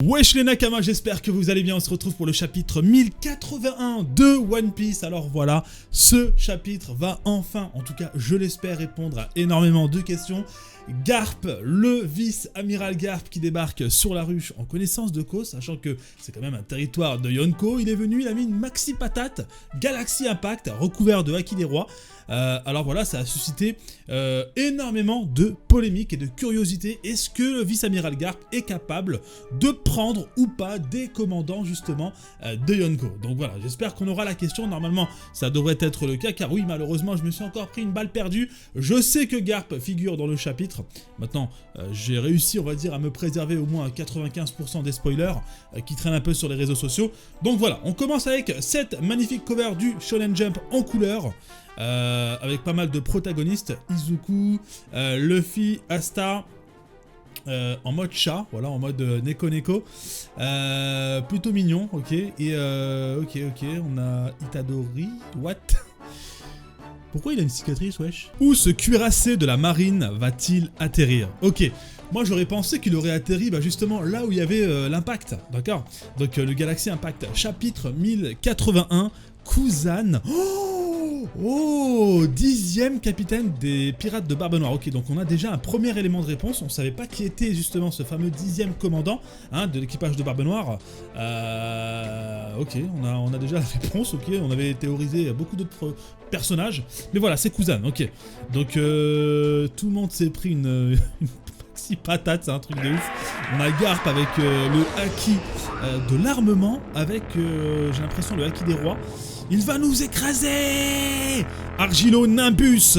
Wesh les Nakama, j'espère que vous allez bien, on se retrouve pour le chapitre 1081 de One Piece. Alors voilà, ce chapitre va enfin, en tout cas je l'espère, répondre à énormément de questions. Garp, le vice-amiral Garp qui débarque sur la ruche en connaissance de cause, sachant que c'est quand même un territoire de Yonko. Il est venu, il a mis une maxi patate, Galaxy Impact, recouvert de Haki des Rois. Alors voilà, ça a suscité énormément de polémiques et de curiosité. Est-ce que le vice-amiral Garp est capable de prendre ou pas des commandants justement de Yonko? Donc voilà, j'espère qu'on aura la question. Normalement, ça devrait être le cas, car oui, malheureusement, je me suis encore pris une balle perdue. Je sais que Garp figure dans le chapitre. Maintenant, j'ai réussi, on va dire, à me préserver au moins à 95% des spoilers qui traînent un peu sur les réseaux sociaux. Donc voilà, on commence avec cette magnifique cover du Shonen Jump en couleur. Avec pas mal de protagonistes, Izuku, Luffy, Asta, en mode chat, voilà, en mode Neko Neko, plutôt mignon, ok, et ok, on a Itadori, what? Pourquoi il a une cicatrice, wesh? Où ce cuirassé de la marine va-t-il atterrir? Ok, moi j'aurais pensé qu'il aurait atterri justement là où il y avait l'impact, d'accord? Donc le Galaxy Impact, chapitre 1081, Kuzan. Oh, 10e capitaine des pirates de Barbe Noire. Ok, donc on a déjà un premier élément de réponse. On savait pas qui était justement ce fameux 10e commandant de l'équipage de Barbe Noire. Ok, on a déjà la réponse. Ok, on avait théorisé beaucoup d'autres personnages. Mais voilà, c'est Kuzan. Ok, donc tout le monde s'est pris une maxi patate, c'est un truc de ouf. On a Garp avec le haki de l'armement, avec, j'ai l'impression, le haki des rois. Il va nous écraser! Argilo Nimbus!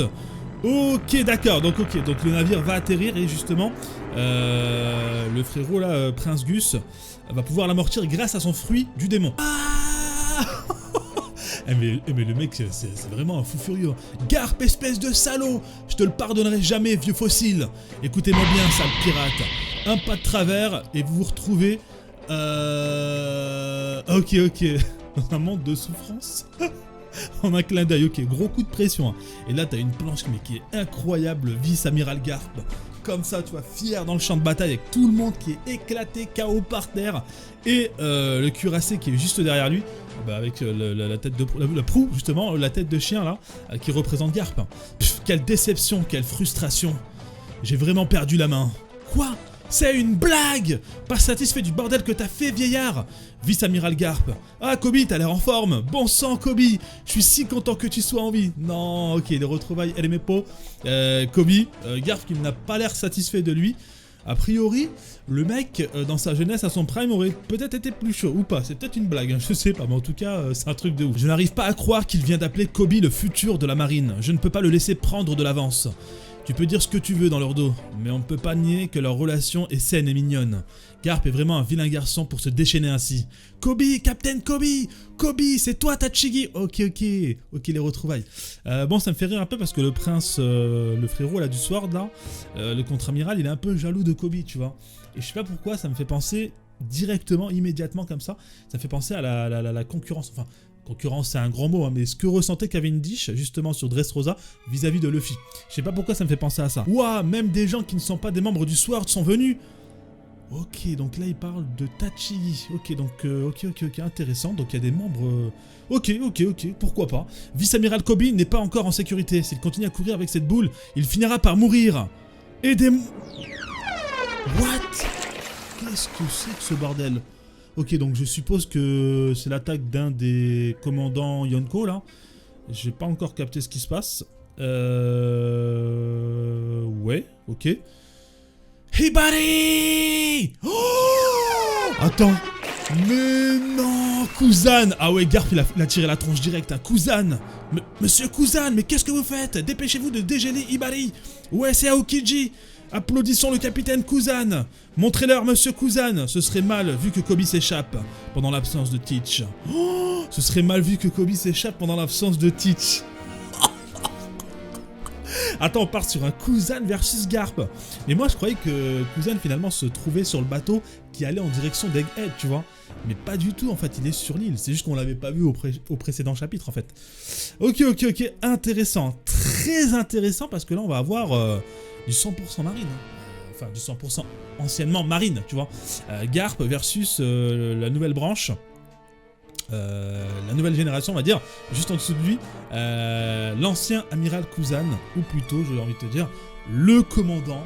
Ok, d'accord, donc le navire va atterrir et justement, le frérot là, Prince Gus, va pouvoir l'amortir grâce à son fruit du démon. Ah mais le mec, c'est vraiment un fou furieux. Garp, espèce de salaud! Je te le pardonnerai jamais, vieux fossile! Écoutez-moi bien, sale pirate. Un pas de travers et vous vous retrouvez... Ok. Dans un monde de souffrance. En un clin d'œil, ok, gros coup de pression. Et là, t'as une planche mais qui est incroyable, vice-amiral Garp. Comme ça, tu vois, fier dans le champ de bataille avec tout le monde qui est éclaté, KO par terre. Et le cuirassé qui est juste derrière lui, avec la tête de la proue, justement, la tête de chien là, qui représente Garp. Pff, quelle déception, quelle frustration. J'ai vraiment perdu la main. Quoi ? C'est une blague! Pas satisfait du bordel que t'as fait, vieillard! Vice-amiral Garp. Ah, Kobe, t'as l'air en forme! Bon sang, Kobe! Je suis si content que tu sois en vie! Non, ok, les retrouvailles, elle est mes pots. Kobe, Garp qui n'a pas l'air satisfait de lui. A priori, le mec, dans sa jeunesse, à son prime, aurait peut-être été plus chaud, ou pas. C'est peut-être une blague, je sais pas, mais en tout cas, c'est un truc de ouf. Je n'arrive pas à croire qu'il vient d'appeler Kobe le futur de la marine. Je ne peux pas le laisser prendre de l'avance. Tu peux dire ce que tu veux dans leur dos, mais on ne peut pas nier que leur relation est saine et mignonne. Garp est vraiment un vilain garçon pour se déchaîner ainsi. Kobe, Captain Kobe! Kobe, c'est toi Tachigi! Ok, les retrouvailles. Bon, ça me fait rire un peu parce que le prince, le frérot là du Sword là, le contre-amiral, il est un peu jaloux de Kobe, tu vois. Et je sais pas pourquoi, ça me fait penser directement, immédiatement comme ça, ça me fait penser à la concurrence, enfin... Concurrence, c'est un grand mot, mais ce que ressentait Cavendish, justement, sur Dressrosa, vis-à-vis de Luffy. Je sais pas pourquoi ça me fait penser à ça. Ouah, même des gens qui ne sont pas des membres du Sword sont venus. Ok, donc là, il parle de Tachigi. Ok, intéressant. Donc, il y a des membres... Ok, pourquoi pas. Vice-amiral Kobe n'est pas encore en sécurité. S'il continue à courir avec cette boule, il finira par mourir. Aidez-moi... What? Qu'est-ce que c'est que ce bordel? Ok, donc je suppose que c'est l'attaque d'un des commandants Yonko, là. J'ai pas encore capté ce qui se passe. Ouais, ok. Hibari! Oh! Attends. Mais non, Kuzan! Ah ouais, Garp, il a tiré la tronche directe, hein. Kuzan! Monsieur Kuzan, mais qu'est-ce que vous faites? Dépêchez-vous de dégêler Hibari! Ouais, c'est Aokiji! Applaudissons le capitaine Kuzan! Montrez-leur, monsieur Kuzan! Ce serait mal vu que Kobe s'échappe pendant l'absence de Teach. Oh, ce serait mal vu que Kobe s'échappe pendant l'absence de Teach. Attends, on part sur un Kuzan versus Garp. Mais moi, je croyais que Kuzan, finalement, se trouvait sur le bateau qui allait en direction d'Egghead, tu vois. Mais pas du tout, en fait, il est sur l'île. C'est juste qu'on l'avait pas vu au précédent chapitre, en fait. Ok. Intéressant. Très intéressant, parce que là, on va avoir du 100% marine. enfin du 100% anciennement marine, tu vois. Garp versus la nouvelle branche. La nouvelle génération, on va dire, juste en dessous de lui, l'ancien amiral Kuzan, ou plutôt, j'ai envie de te dire, le commandant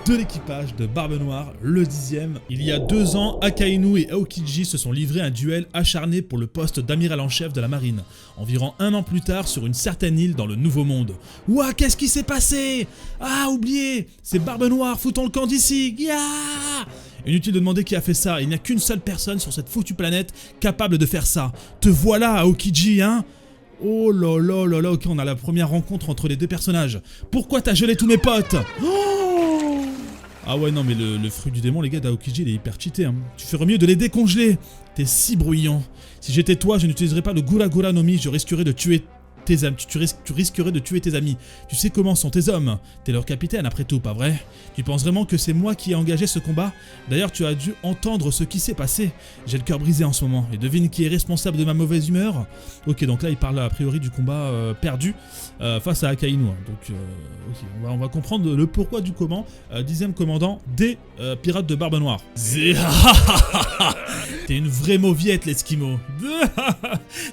de l'équipage de Barbe Noire, le 10e. Il y a 2 ans, Akainu et Aokiji se sont livrés un duel acharné pour le poste d'amiral en chef de la marine. Environ 1 an plus tard, sur une certaine île dans le Nouveau Monde. Ouah, qu'est-ce qui s'est passé? Ah, oubliez, c'est Barbe Noire, foutons le camp d'ici. Yeah. Inutile de demander qui a fait ça, il n'y a qu'une seule personne sur cette foutue planète capable de faire ça. Te voilà, Aokiji, hein? Oh là là là là, ok, on a la première rencontre entre les deux personnages. Pourquoi t'as gelé tous mes potes? Oh, ah ouais, non, mais le fruit du démon, les gars, d'Aokiji, il est hyper cheaté, hein. Tu ferais mieux de les décongeler. T'es si bruyant. Si j'étais toi, je n'utiliserais pas le Gura Gura no Mi, je risquerais de tuer tes amis. Tu risquerais de tuer tes amis. Tu sais comment sont tes hommes. T'es leur capitaine après tout, pas vrai? Tu penses vraiment que c'est moi qui ai engagé ce combat? D'ailleurs, tu as dû entendre ce qui s'est passé. J'ai le cœur brisé en ce moment. Et devine qui est responsable de ma mauvaise humeur? Ok, donc là, il parle a priori du combat perdu face à Akainu. Donc, ok, on va comprendre le pourquoi du comment. 10e commandant des pirates de Barbe Noire. T'es une vraie mauviette, l'Eskimo.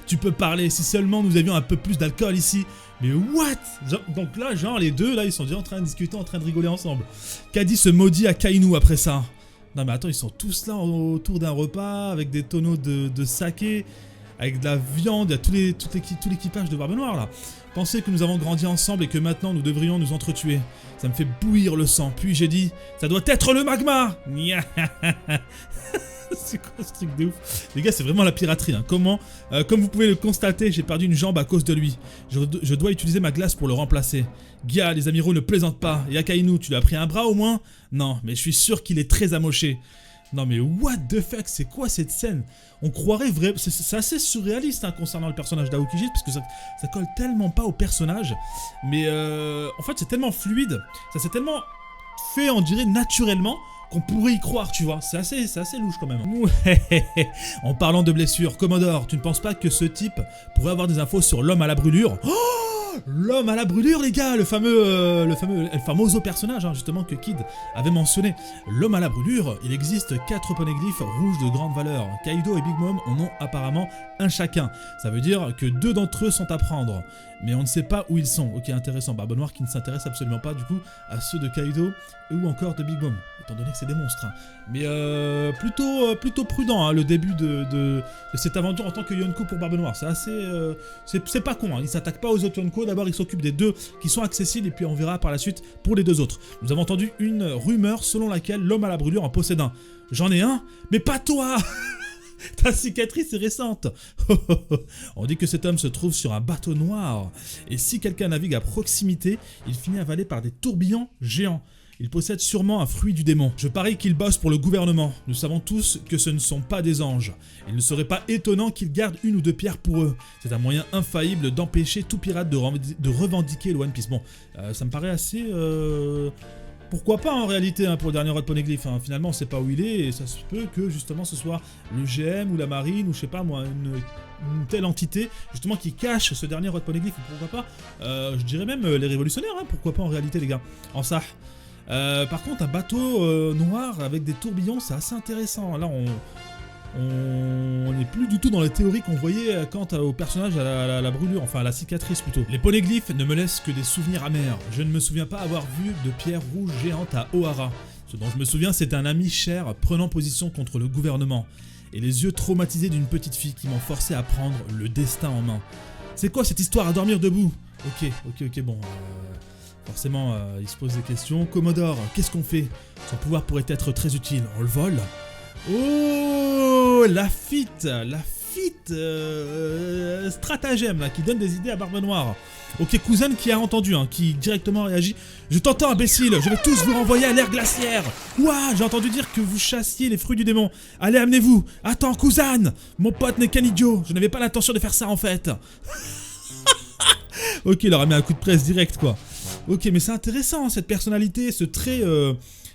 Tu peux parler, si seulement nous avions un peu plus d'alcool ici. Mais what? Donc là, genre, les deux, là, ils sont déjà en train de discuter, en train de rigoler ensemble. Qu'a dit ce maudit Akainu après ça? Non mais attends, ils sont tous là autour d'un repas, avec des tonneaux de saké, avec de la viande, il y a tout l'équipage de Barbe Noire, là. Pensez que nous avons grandi ensemble et que maintenant nous devrions nous entretuer. Ça me fait bouillir le sang. Puis j'ai dit, ça doit être le magma. C'est quoi ce truc de ouf? Les gars, c'est vraiment la piraterie, hein. Comment comme vous pouvez le constater, j'ai perdu une jambe à cause de lui. Je dois utiliser ma glace pour le remplacer. Gia, les amiraux ne plaisantent pas. Et Akainu, tu lui as pris un bras au moins? Non, mais je suis sûr qu'il est très amoché. Non mais what the fuck, c'est quoi cette scène? On croirait vraiment... C'est assez surréaliste, hein, concernant le personnage d'Aokiji, parce que ça colle tellement pas au personnage. Mais en fait, c'est tellement fluide, ça s'est tellement fait, on dirait, naturellement, qu'on pourrait y croire, tu vois. C'est assez louche quand même. Ouais. En parlant de blessures, Commodore, tu ne penses pas que ce type pourrait avoir des infos sur l'homme à la brûlure? L'homme à la brûlure, les gars, le famoso personnage, hein, justement, que Kid avait mentionné. L'homme à la brûlure, il existe 4 poneglyphes rouges de grande valeur. Kaido et Big Mom en ont apparemment un chacun. Ça veut dire que 2 d'entre eux sont à prendre. Mais on ne sait pas où ils sont. Ok, intéressant. Barbe Noire qui ne s'intéresse absolument pas, du coup, à ceux de Kaido ou encore de Big Mom, étant donné que c'est des monstres. Hein. Mais plutôt prudent, hein, le début de cette aventure en tant que Yonko pour Barbe Noire. C'est assez... c'est pas con, hein. Il s'attaque pas aux autres Yonko. D'abord, il s'occupe des 2 qui sont accessibles et puis on verra par la suite pour les 2 autres. Nous avons entendu une rumeur selon laquelle l'homme à la brûlure en possède un. J'en ai un, mais pas toi. Ta cicatrice est récente. On dit que cet homme se trouve sur un bateau noir. Et si quelqu'un navigue à proximité, il finit avalé par des tourbillons géants. Il possède sûrement un fruit du démon. Je parie qu'il bosse pour le gouvernement. Nous savons tous que ce ne sont pas des anges. Il ne serait pas étonnant qu'ils gardent 1 ou 2 pierres pour eux. C'est un moyen infaillible d'empêcher tout pirate de revendiquer le One Piece. Bon, ça me paraît assez... Pourquoi pas en réalité, hein, pour le dernier Rod Poneglyph, hein. Finalement on sait pas où il est et ça se peut que justement ce soit le GM ou la marine ou je sais pas moi, une telle entité justement qui cache ce dernier Rod Poneglyph, ou pourquoi pas, je dirais même les révolutionnaires, hein, pourquoi pas en réalité les gars, en ça. Par contre un bateau noir avec des tourbillons, c'est assez intéressant. Là on n'est plus du tout dans les théories qu'on voyait quant au personnage à la brûlure, enfin à la cicatrice plutôt. Les poneglyphes ne me laissent que des souvenirs amers. Je ne me souviens pas avoir vu de pierre rouge géante à Ohara. Ce dont je me souviens, c'est un ami cher prenant position contre le gouvernement. Et les yeux traumatisés d'une petite fille qui m'ont forcé à prendre le destin en main. C'est quoi cette histoire à dormir debout? Ok, bon... Forcément, il se pose des questions. Commodore, qu'est-ce qu'on fait? Son pouvoir pourrait être très utile. On le vole? Oh, la fuite stratagème là, qui donne des idées à Barbe Noire. Ok, Kuzan qui a entendu, hein, qui directement réagit. Je t'entends, imbécile, je vais tous vous renvoyer à l'ère glaciaire. Ouah, j'ai entendu dire que vous chassiez les fruits du démon. Allez, amenez-vous. Attends, Kuzan, mon pote n'est qu'un idiot. Je n'avais pas l'intention de faire ça en fait. Ok, il leur a mis un coup de presse direct quoi. Ok, mais c'est intéressant cette personnalité, ce trait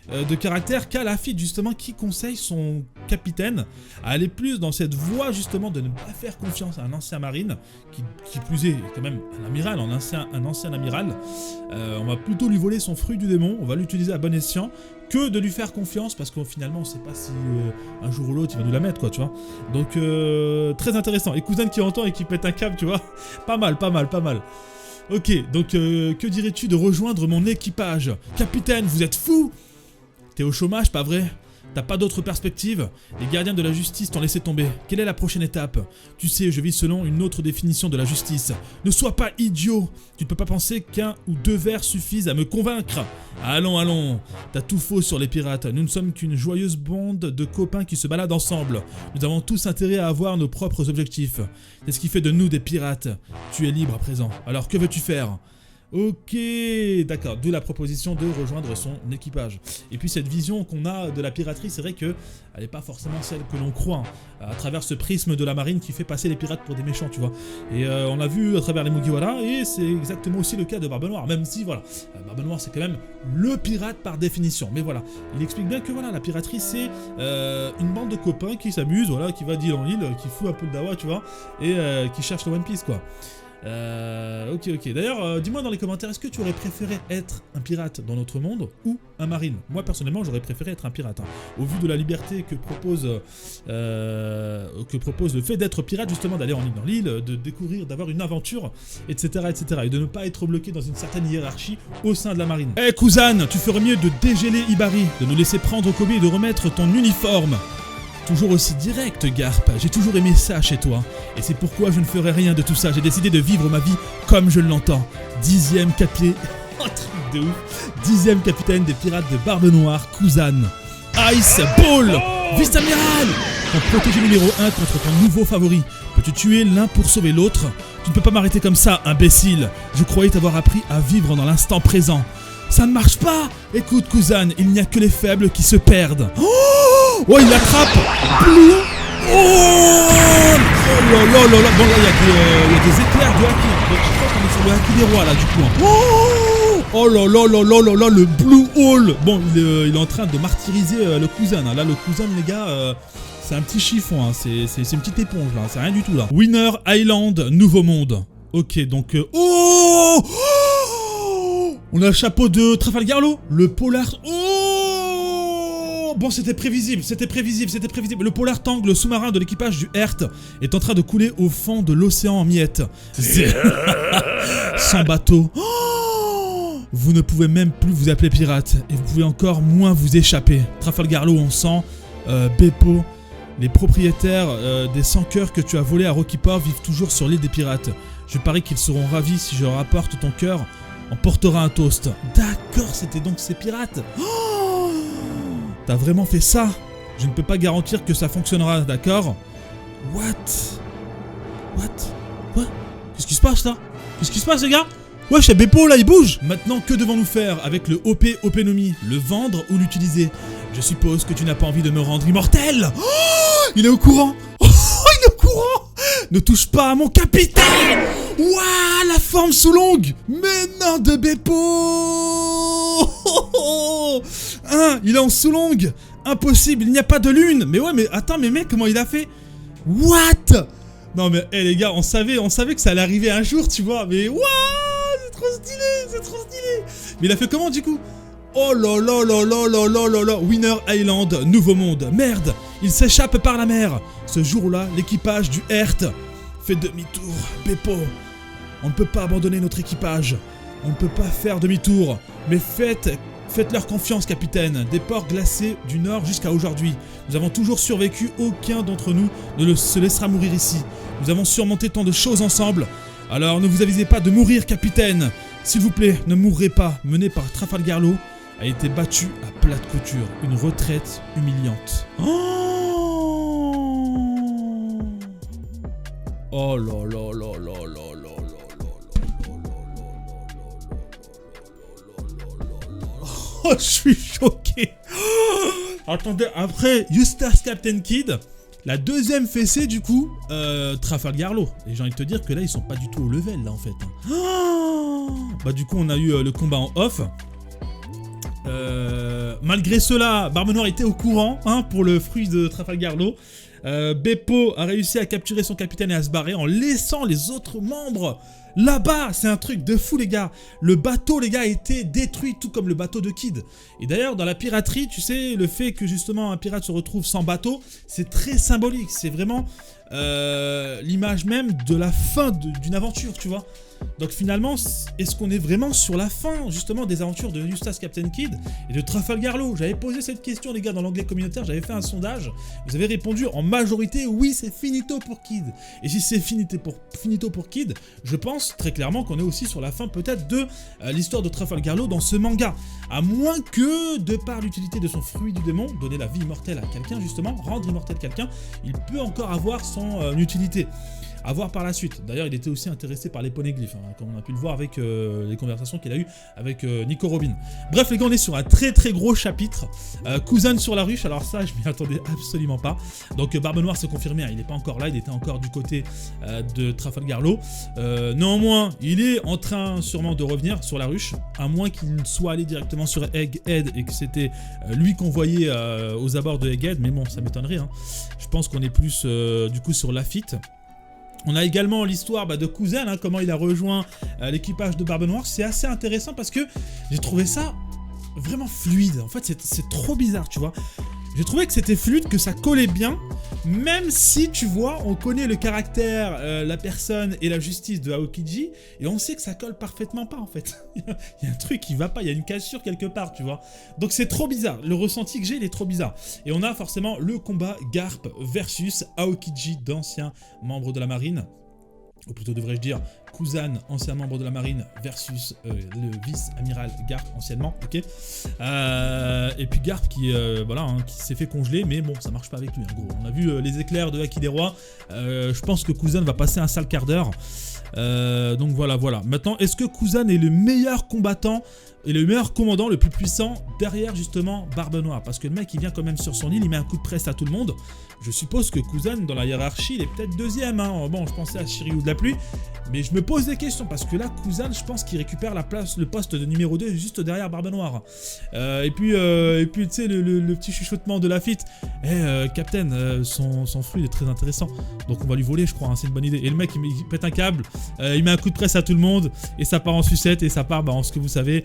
de caractère qu'a Lafitte justement qui conseille son capitaine à aller plus dans cette voie justement de ne pas faire confiance à un ancien marine qui plus est quand même un amiral, un ancien amiral. On va plutôt lui voler son fruit du démon, on va l'utiliser à bon escient que de lui faire confiance parce que finalement on sait pas si un jour ou l'autre il va nous la mettre quoi, tu vois. Donc très intéressant. Et Kuzan qui entend et qui pète un câble, tu vois. Pas mal. Ok, donc que dirais-tu de rejoindre mon équipage? Capitaine, vous êtes fou? T'es au chômage, pas vrai? T'as pas d'autre perspective? Les gardiens de la justice t'ont laissé tomber. Quelle est la prochaine étape? Tu sais, je vis selon une autre définition de la justice. Ne sois pas idiot. Tu ne peux pas penser qu'un ou deux verres suffisent à me convaincre. Allons. T'as tout faux sur les pirates. Nous ne sommes qu'une joyeuse bande de copains qui se baladent ensemble. Nous avons tous intérêt à avoir nos propres objectifs. C'est ce qui fait de nous des pirates. Tu es libre à présent. Alors que veux-tu faire? Ok, d'accord, d'où la proposition de rejoindre son équipage. Et puis cette vision qu'on a de la piraterie, c'est vrai qu'elle n'est pas forcément celle que l'on croit, hein, à travers ce prisme de la marine qui fait passer les pirates pour des méchants, tu vois. Et on l'a vu à travers les Mugiwara, et c'est exactement aussi le cas de Barbe Noire, même si, voilà, Barbe Noire c'est quand même le pirate par définition. Mais voilà, il explique bien que voilà, la piraterie c'est une bande de copains qui s'amusent, voilà, qui va d'île en île, qui fout un peu le dawa, tu vois, et qui cherche le One Piece, quoi. Ok. D'ailleurs, dis-moi dans les commentaires, est-ce que tu aurais préféré être un pirate dans notre monde ou un marine? Moi, personnellement, j'aurais préféré être un pirate. Hein. Au vu de la liberté que propose le fait d'être pirate, justement, d'aller en île dans l'île, de découvrir, d'avoir une aventure, etc., et de ne pas être bloqué dans une certaine hiérarchie au sein de la marine. Eh, Kuzan, tu ferais mieux de dégéler Ibari, de nous laisser prendre Kobe et de remettre ton uniforme. Toujours aussi direct, Garp, j'ai toujours aimé ça chez toi. Et c'est pourquoi je ne ferai rien de tout ça, j'ai décidé de vivre ma vie comme je l'entends. 10e capitaine... Oh, truc de ouf. 10e capitaine des pirates de Barbe Noire, Kuzan. Ice Ball, vice-amiral. Ton protégé numéro 1 contre ton nouveau favori. Peux-tu tuer l'un pour sauver l'autre? Tu ne peux pas m'arrêter comme ça, imbécile. Je croyais t'avoir appris à vivre dans l'instant présent. Ça ne marche pas. Écoute, Kuzan, il n'y a que les faibles qui se perdent. Oh, il l'attrape. Blue. Oh là. Bon, là, il y a des éclairs de haki. Donc, je crois qu'on est sur le haki des rois, là, du coup. Hein. Oh là, le Blue Hole. Bon, il est en train de martyriser le Kuzan. Hein. Là, le Kuzan, les gars... c'est un petit chiffon, hein. C'est une petite éponge, là. C'est rien du tout, là. Winner Island, Nouveau Monde. Ok, donc... On a le chapeau de Trafalgar Law, le polar... Oh, bon, c'était prévisible. Le polar tank, le sous-marin de l'équipage du Heart, est en train de couler au fond de l'océan en miettes. Sans bateau. Oh, vous ne pouvez même plus vous appeler pirate, et vous pouvez encore moins vous échapper. Trafalgar Law, on sent... Beppo, les propriétaires des 100 cœurs que tu as volés à Rocky Port vivent toujours sur l'île des pirates. Je parie qu'ils seront ravis si je leur apporte ton cœur. On portera un toast. D'accord, c'était donc ces pirates. Oh, t'as vraiment fait ça? Je ne peux pas garantir que ça fonctionnera, d'accord? What? Quoi? Qu'est-ce qui se passe là? Qu'est-ce qui se passe les gars? Ouais, chez Beppo là, il bouge. Maintenant, que devons-nous faire avec le OP Openomi? Le vendre ou l'utiliser? Je suppose que tu n'as pas envie de me rendre immortel. Oh, il est au courant. Oh, il est au courant. Ne touche pas à mon capitaine. Ouah, la forme sous longue. Mais non, de Beppo. Hein, il est en sous longue. Impossible, il n'y a pas de lune. Mais ouais, mais attends, mais mec, comment il a fait? What? Non mais, les gars, on savait que ça allait arriver un jour, tu vois. Mais waouh, c'est trop stylé. Mais il a fait comment du coup? Oh là, Winner Island, Nouveau Monde. Merde, il s'échappe par la mer. Ce jour-là, l'équipage du Heart fait demi-tour. Beppo, on ne peut pas abandonner notre équipage. On ne peut pas faire demi-tour. Mais faites-leur confiance, capitaine. Des ports glacés du nord jusqu'à aujourd'hui. Nous avons toujours survécu. Aucun d'entre nous ne se laissera mourir ici. Nous avons surmonté tant de choses ensemble. Alors ne vous avisez pas de mourir, capitaine. S'il vous plaît, ne mourrez pas. Mené par Trafalgar Law, a été battu à plate couture. Une retraite humiliante. Oh là là là là là là. Oh, je suis choqué. Attendez, après Eustace Captain Kidd, la deuxième fessée du coup, Trafalgar Law. Et j'ai envie de te dire que là, ils sont pas du tout au level là en fait. Bah du coup, on a eu le combat en off. Malgré cela, Barbe Noire était au courant hein, pour le fruit de Trafalgar Law. Beppo a réussi à capturer son capitaine et à se barrer en laissant les autres membres là-bas. C'est un truc de fou les gars. Le bateau les gars a été détruit tout comme le bateau de Kidd. Et d'ailleurs dans la piraterie, tu sais, le fait que justement un pirate se retrouve sans bateau, c'est très symbolique. C'est vraiment l'image même de la fin d'une aventure, tu vois. Donc finalement, est-ce qu'on est vraiment sur la fin justement des aventures de Eustace Captain Kidd et de Trafalgar Law? J'avais posé cette question les gars dans l'onglet communautaire, j'avais fait un sondage, vous avez répondu en majorité oui c'est finito pour Kidd. Et si c'est finito pour Kidd, je pense très clairement qu'on est aussi sur la fin peut-être de l'histoire de Trafalgar Law dans ce manga. À moins que, de par l'utilité de son fruit du démon, donner la vie immortelle à quelqu'un justement, rendre immortel quelqu'un, il peut encore avoir son utilité. À voir par la suite. D'ailleurs, il était aussi intéressé par les poneglyphes, hein, comme on a pu le voir avec les conversations qu'il a eues avec Nico Robin. Bref, les gars, on est sur un très très gros chapitre. Kuzan sur la ruche, alors ça, je m'y attendais absolument pas. Donc, Barbe Noire s'est confirmé, hein, il n'est pas encore là, il était encore du côté de Trafalgar Law. Néanmoins, il est en train sûrement de revenir sur la ruche, à moins qu'il soit allé directement sur Egghead et que c'était lui qu'on voyait aux abords de Egghead, mais bon, ça m'étonnerait. Hein. Je pense qu'on est plus du coup sur Lafitte. On a également l'histoire de Kuzan, hein, comment il a rejoint l'équipage de Barbe Noire. C'est assez intéressant parce que j'ai trouvé ça vraiment fluide. En fait, c'est trop bizarre, tu vois. J'ai trouvé que c'était fluide, que ça collait bien, même si, tu vois, on connaît le caractère, la personne et la justice de Aokiji, et on sait que ça colle parfaitement pas, en fait. Il y a un truc qui va pas, il y a une cassure quelque part, tu vois. Donc c'est trop bizarre, le ressenti que j'ai, il est trop bizarre. Et on a forcément le combat Garp versus Aokiji, d'anciens membres de la marine. Ou plutôt devrais-je dire Kuzan, ancien membre de la marine, versus le vice-amiral Garp, anciennement, ok. Et puis Garp qui, voilà, hein, qui s'est fait congeler, mais bon, ça marche pas avec lui, en gros. On a vu les éclairs de Haki des Rois, je pense que Kuzan va passer un sale quart d'heure. Donc voilà. Maintenant, est-ce que Kuzan est le meilleur combattant et le meilleur commandant, le plus puissant derrière justement Barbe Noire? Parce que le mec il vient quand même sur son île, il met un coup de presse à tout le monde. Je suppose que Kuzan dans la hiérarchie il est peut-être deuxième, hein. Bon, je pensais à Shiryu de la pluie, mais je me pose des questions parce que là Kuzan je pense qu'il récupère la place, le poste de numéro 2 juste derrière Barbe Noire. Et puis tu sais le petit chuchotement de Lafitte, Captain, son fruit est très intéressant, donc on va lui voler je crois, hein, c'est une bonne idée. Et le mec il pète un câble, il met un coup de presse à tout le monde et ça part en sucette et ça part en ce que vous savez,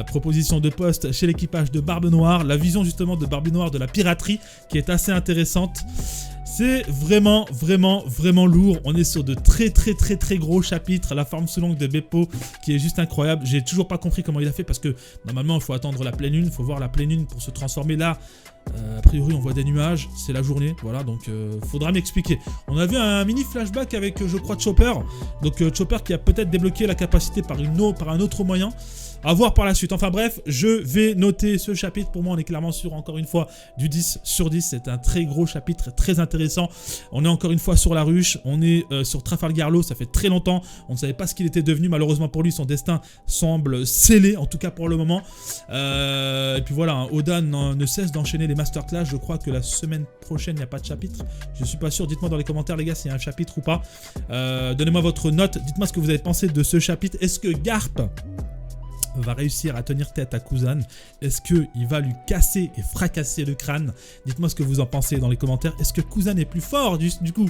proposition de poste chez l'équipage de Barbe Noire, la vision justement de Barbe Noire de la piraterie qui est assez intéressante. C'est vraiment lourd. On est sur de très gros chapitres. La forme sous l'angle de Beppo qui est juste incroyable. J'ai toujours pas compris comment il a fait parce que normalement il faut attendre la pleine lune, il faut voir la pleine lune pour se transformer. Là a priori on voit des nuages, c'est la journée, voilà, donc faudra m'expliquer. On a vu un mini flashback avec je crois Chopper, donc Chopper qui a peut-être débloqué la capacité par un autre moyen. À voir par la suite. Enfin bref, je vais noter ce chapitre. Pour moi, on est clairement sur, encore une fois, du 10 sur 10. C'est un très gros chapitre, très intéressant. On est encore une fois sur la ruche. On est sur Trafalgar Law. Ça fait très longtemps. On ne savait pas ce qu'il était devenu. Malheureusement pour lui, son destin semble scellé, en tout cas pour le moment. Et puis voilà, hein, Oda ne cesse d'enchaîner les masterclass. Je crois que la semaine prochaine, il n'y a pas de chapitre. Je ne suis pas sûr. Dites-moi dans les commentaires, les gars, s'il y a un chapitre ou pas. Donnez-moi votre note. Dites-moi ce que vous avez pensé de ce chapitre. Est-ce que Garp va réussir à tenir tête à Kuzan? Est-ce qu'il va lui casser et fracasser le crâne? Dites-moi ce que vous en pensez dans les commentaires. Est-ce que Kuzan est plus fort du coup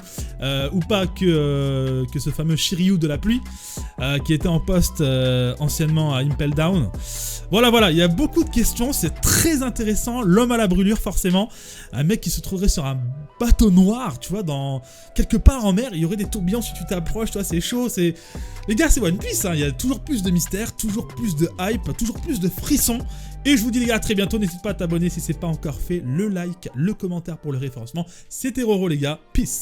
ou pas que ce fameux Shiryu de la pluie qui était en poste anciennement à Impel Down? Voilà, il y a beaucoup de questions, c'est très intéressant. L'homme à la brûlure, forcément. Un mec qui se trouverait sur un bateau noir, tu vois, quelque part en mer. Il y aurait des tourbillons si tu t'approches, tu vois, c'est chaud. Les gars, c'est One Piece, hein. Il y a toujours plus de mystère, toujours plus de hype, toujours plus de frissons. Et je vous dis les gars, à très bientôt. N'hésite pas à t'abonner si c'est pas encore fait. Le like, le commentaire pour le référencement. C'était Roro les gars, peace.